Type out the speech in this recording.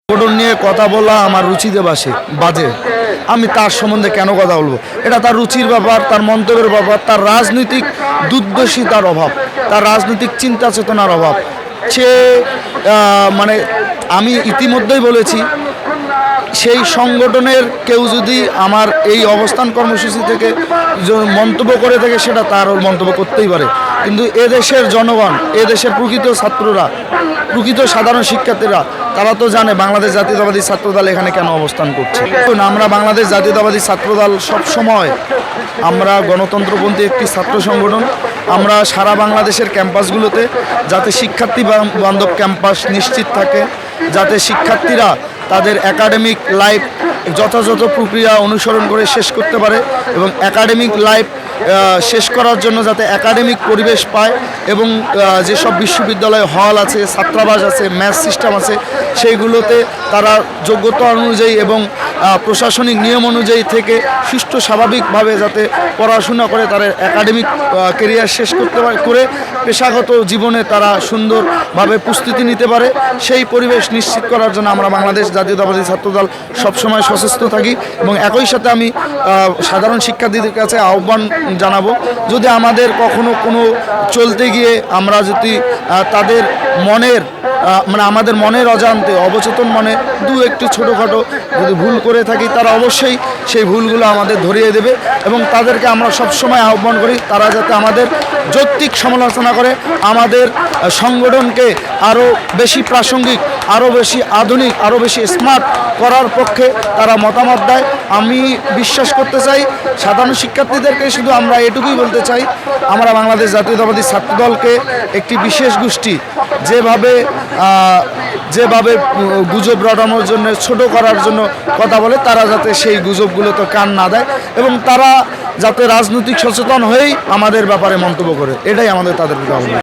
সংগঠন নিয়ে কথা বলা আমার রুচিতে বাজে। আমি তার সম্বন্ধে কেন কথা বলবো? এটা তার রুচির ব্যাপার, তার মন্তব্যের ব্যাপার, তার রাজনৈতিক দুর্দশিতার অভাব, তার রাজনৈতিক চিন্তা চেতনার অভাব। সে মানে আমি ইতিমধ্যেই বলেছি, সেই সংগঠনের কেউ যদি আমার এই অবস্থান কর্মসূচি থেকে মন্তব্য করে থাকে, সেটা তার মন্তব্য করতেই পারে। কিন্তু এদেশের জনগণ, এদেশের প্রকৃত ছাত্ররা, প্রকৃত সাধারণ শিক্ষার্থীরা, তারা তো জানে বাংলাদেশ জাতীয়তাবাদী ছাত্রদল এখানে কেন অবস্থান করছে। আমরা বাংলাদেশ জাতীয়তাবাদী ছাত্রদল সবসময় আমরা গণতন্ত্রপন্থী একটি ছাত্র সংগঠন। আমরা সারা বাংলাদেশের ক্যাম্পাসগুলোতে যাতে শিক্ষার্থী বান্ধব ক্যাম্পাস নিশ্চিত থাকে, যাতে শিক্ষার্থীরা তাদের একাডেমিক লাইফ যথাযথ প্রক্রিয়া অনুসরণ করে শেষ করতে পারে, এবং একাডেমিক লাইফ শেষ করার জন্য যাতে একাডেমিক পরিবেশ পায়, এবং যেসব বিশ্ববিদ্যালয়ে হল আছে, ছাত্রাবাস আছে, ম্যাথ সিস্টেম আছে, সেইগুলোতে তারা যোগ্যতা অনুযায়ী এবং প্রশাসনিক নিয়ম অনুযায়ী থেকে সুষ্ঠু স্বাভাবিকভাবে যাতে পড়াশোনা করে তারা একাডেমিক কেরিয়ার শেষ করতে পারে, করে পেশাগত জীবনে তারা সুন্দরভাবে প্রস্তুতি নিতে পারে, সেই পরিবেশ নিশ্চিত করার জন্য আমরা বাংলাদেশ জাতীয়তাবাদী ছাত্রদল সবসময় সচেষ্ট থাকি। এবং একই সাথে আমি সাধারণ শিক্ষার্থীদের কাছে আহ্বান জানাবো, যদি আমাদের কখনো কোনো চলতে গিয়ে আমরা যদি তাদের মনের আমাদের মনের অজান্তে, অবচেতন মনে একটু ছোটোখাটো যদি ভুল করে থাকি, তারা অবশ্যই সেই ভুলগুলো আমাদের ধরিয়ে দেবে। এবং তাদেরকে আমরা সবসময় আহ্বান করি, তারা যাতে আমাদের যৌক্তিক সমালোচনা করে, আমাদের সংগঠনকে আরও বেশি প্রাসঙ্গিক, আরও বেশি আধুনিক, আরও বেশি স্মার্ট করার পক্ষে তারা মতামত দেয়। আমি বিশ্বাস করতে চাই, সাধারণ শিক্ষার্থীদেরকে শুধু আমরা এটুকুই বলতে চাই, আমরা বাংলাদেশ জাতীয়তাবাদী ছাত্রদলকে একটি বিশেষ গোষ্ঠী যেভাবে গুজব রটানোর জন্য, ছোট করার জন্য কথা বলে, তারা যাতে সেই গুজবগুলোতে কান না দেয়, এবং তারা যাতে রাজনৈতিক সচেতন হয়েই আমাদের ব্যাপারে মন্তব্য করে, এটাই আমাদের তাদের কথা।